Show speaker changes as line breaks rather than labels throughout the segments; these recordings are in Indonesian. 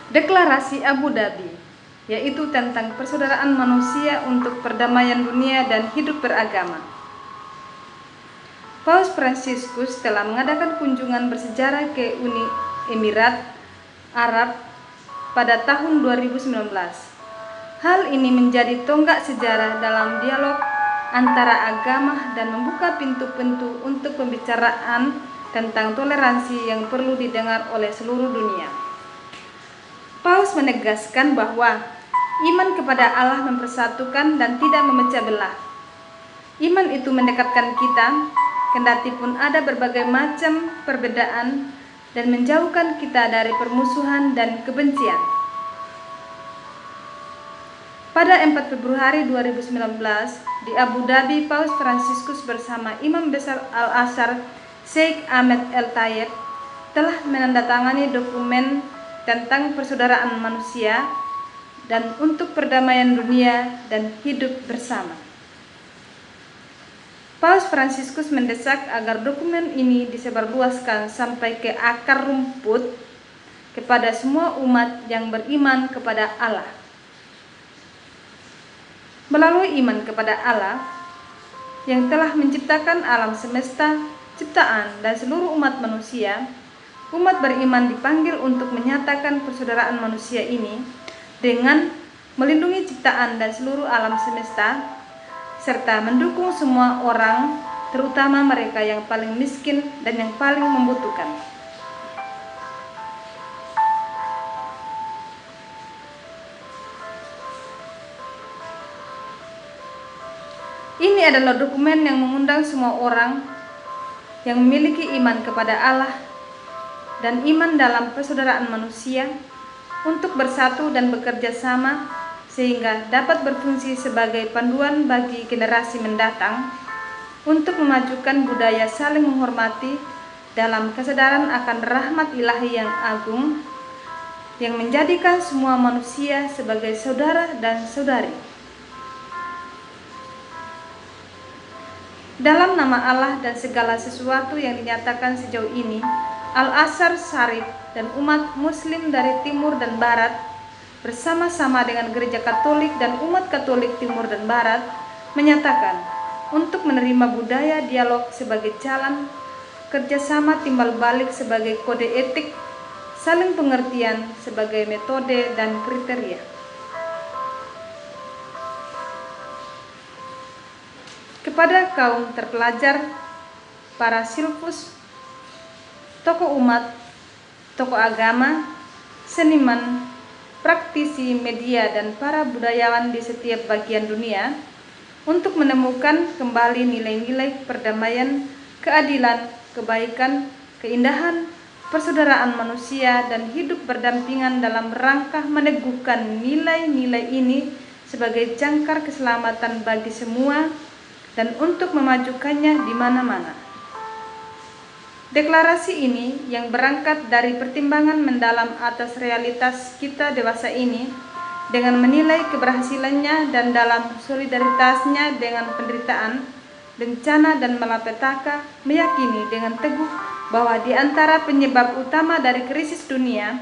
Deklarasi Abu Dhabi, yaitu tentang persaudaraan manusia untuk perdamaian dunia dan hidup beragama. Paus Fransiskus telah mengadakan kunjungan bersejarah ke Uni Emirat Arab pada tahun 2019. Hal ini menjadi tonggak sejarah dalam dialog antara agama dan membuka pintu-pintu untuk pembicaraan tentang toleransi yang perlu didengar oleh seluruh dunia. Paus menegaskan bahwa iman kepada Allah mempersatukan dan tidak memecah belah. Iman itu mendekatkan kita, kendati pun ada berbagai macam perbedaan, dan menjauhkan kita dari permusuhan dan kebencian. Pada 4 Februari 2019 di Abu Dhabi, Paus Fransiskus bersama Imam Besar Al-Azhar Sheikh Ahmed El-Tayeb telah menandatangani dokumen tentang persaudaraan manusia dan untuk perdamaian dunia dan hidup bersama. Paus Fransiskus mendesak agar dokumen ini disebarluaskan sampai ke akar rumput kepada semua umat yang beriman kepada Allah. Melalui iman kepada Allah yang telah menciptakan alam semesta, ciptaan, dan seluruh umat manusia, umat beriman dipanggil untuk menyatakan persaudaraan manusia ini dengan melindungi ciptaan dan seluruh alam semesta, serta mendukung semua orang, terutama mereka yang paling miskin dan yang paling membutuhkan. Ini adalah dokumen yang mengundang semua orang yang memiliki iman kepada Allah dan iman dalam persaudaraan manusia untuk bersatu dan bekerja sama sehingga dapat berfungsi sebagai panduan bagi generasi mendatang untuk memajukan budaya saling menghormati dalam kesadaran akan rahmat ilahi yang agung yang menjadikan semua manusia sebagai saudara dan saudari. Dalam nama Allah dan segala sesuatu yang dinyatakan sejauh ini, Al-Azhar Syarif dan umat muslim dari timur dan barat bersama-sama dengan Gereja Katolik dan umat Katolik timur dan barat menyatakan untuk menerima budaya dialog sebagai jalan, kerjasama timbal balik sebagai kode etik, saling pengertian sebagai metode dan kriteria. Kepada kaum terpelajar, para silfus, tokoh umat, tokoh agama, seniman, praktisi media, dan para budayawan di setiap bagian dunia untuk menemukan kembali nilai-nilai perdamaian, keadilan, kebaikan, keindahan, persaudaraan manusia, dan hidup berdampingan dalam rangka meneguhkan nilai-nilai ini sebagai jangkar keselamatan bagi semua dan untuk memajukannya di mana-mana. Deklarasi ini yang berangkat dari pertimbangan mendalam atas realitas kita dewasa ini dengan menilai keberhasilannya dan dalam solidaritasnya dengan penderitaan, bencana, dan malapetaka, meyakini dengan teguh bahwa di antara penyebab utama dari krisis dunia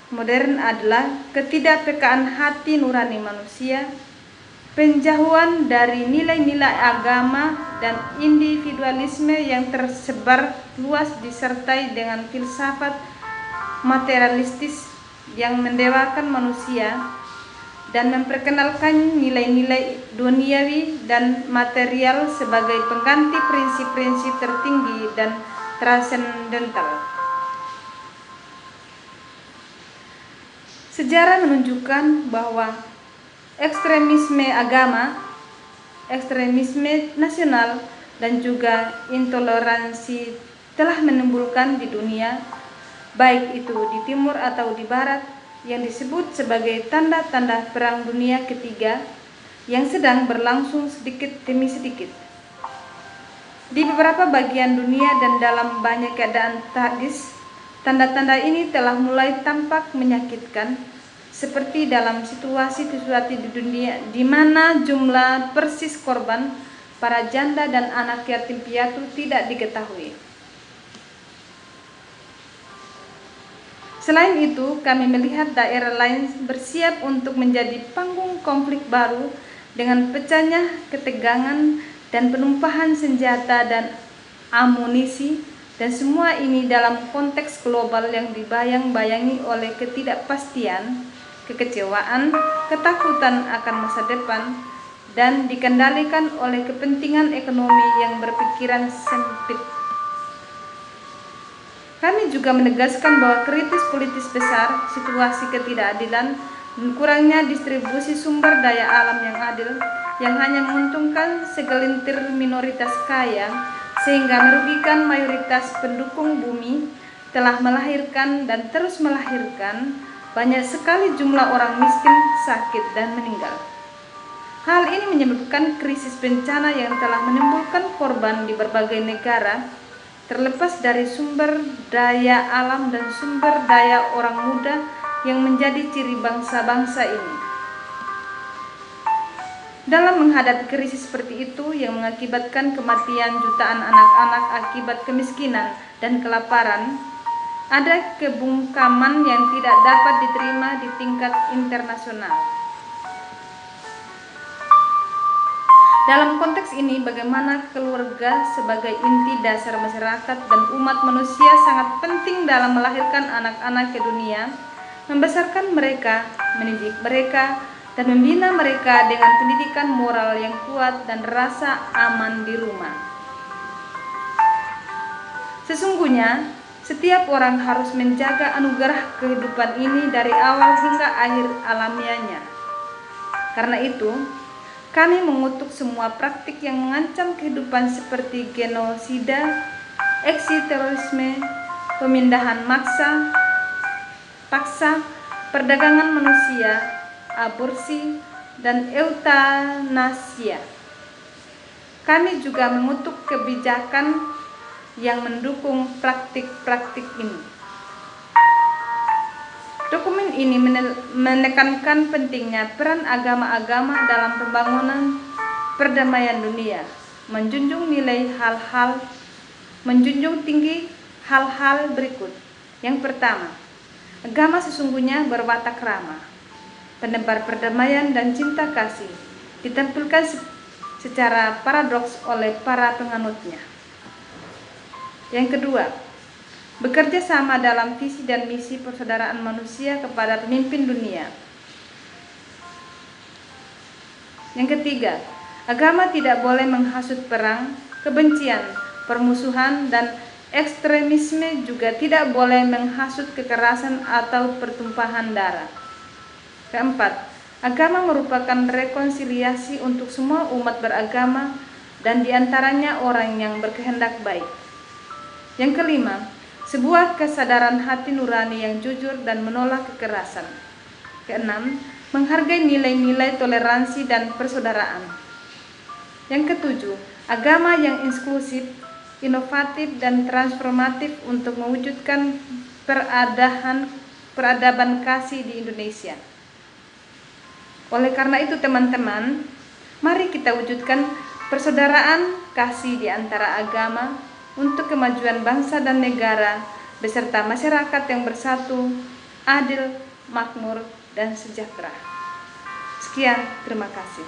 modern adalah ketidakpekaan hati nurani manusia, penjauhan dari nilai-nilai agama, dan individualisme yang tersebar luas disertai dengan filsafat materialistis yang mendewakan manusia dan memperkenalkan nilai-nilai duniawi dan material sebagai pengganti prinsip-prinsip tertinggi dan transendental. Sejarah menunjukkan bahwa ekstremisme agama, ekstremisme nasional, dan juga intoleransi telah menimbulkan di dunia, baik itu di timur atau di barat, yang disebut sebagai tanda-tanda Perang Dunia Ketiga yang sedang berlangsung sedikit demi sedikit. Di beberapa bagian dunia dan dalam banyak keadaan tragis, tanda-tanda ini telah mulai tampak menyakitkan, seperti dalam situasi-situasi di dunia di mana jumlah persis korban, para janda dan anak yatim piatu tidak diketahui. Selain itu, kami melihat daerah lain bersiap untuk menjadi panggung konflik baru dengan pecahnya ketegangan dan penumpahan senjata dan amunisi, dan semua ini dalam konteks global yang dibayang-bayangi oleh ketidakpastian, kekecewaan, ketakutan akan masa depan, dan dikendalikan oleh kepentingan ekonomi yang berpikiran sempit. Kami juga menegaskan bahwa krisis politis besar, situasi ketidakadilan, dan kurangnya distribusi sumber daya alam yang adil, yang hanya menguntungkan segelintir minoritas kaya sehingga merugikan mayoritas penduduk bumi, telah melahirkan dan terus melahirkan banyak sekali jumlah orang miskin, sakit, dan meninggal. Hal ini menyebabkan krisis bencana yang telah menimbulkan korban di berbagai negara, terlepas dari sumber daya alam dan sumber daya orang muda yang menjadi ciri bangsa-bangsa ini. Dalam menghadapi krisis seperti itu yang mengakibatkan kematian jutaan anak-anak akibat kemiskinan dan kelaparan, ada kebungkaman yang tidak dapat diterima di tingkat internasional. Dalam konteks ini, bagaimana keluarga sebagai inti dasar masyarakat dan umat manusia sangat penting dalam melahirkan anak-anak ke dunia, membesarkan mereka, mendidik mereka, dan membina mereka dengan pendidikan moral yang kuat dan rasa aman di rumah. Sesungguhnya, setiap orang harus menjaga anugerah kehidupan ini dari awal hingga akhir alamiahnya. Karena itu, kami mengutuk semua praktik yang mengancam kehidupan seperti genosida, aksi terorisme, pemindahan paksa, perdagangan manusia, aborsi, dan eutanasia. Kami juga mengutuk kebijakan yang mendukung praktik-praktik ini. Dokumen ini menekankan pentingnya peran agama-agama dalam pembangunan perdamaian dunia, menjunjung tinggi hal-hal berikut. Yang pertama, agama sesungguhnya berwatak ramah, penebar perdamaian dan cinta kasih, ditampilkan secara paradoks oleh para penganutnya. Yang kedua, bekerja sama dalam visi dan misi persaudaraan manusia kepada pemimpin dunia. Yang ketiga, agama tidak boleh menghasut perang, kebencian, permusuhan, dan ekstremisme, juga tidak boleh menghasut kekerasan atau pertumpahan darah. Keempat, agama merupakan rekonsiliasi untuk semua umat beragama dan diantaranya orang yang berkehendak baik. Yang kelima, sebuah kesadaran hati nurani yang jujur dan menolak kekerasan. Keenam, menghargai nilai-nilai toleransi dan persaudaraan. Yang ketujuh, agama yang inklusif, inovatif, dan transformatif untuk mewujudkan peradaban kasih di Indonesia. Oleh karena itu teman-teman, mari kita wujudkan persaudaraan kasih di antara agama untuk kemajuan bangsa dan negara beserta masyarakat yang bersatu, adil, makmur, dan sejahtera. Sekian, terima kasih.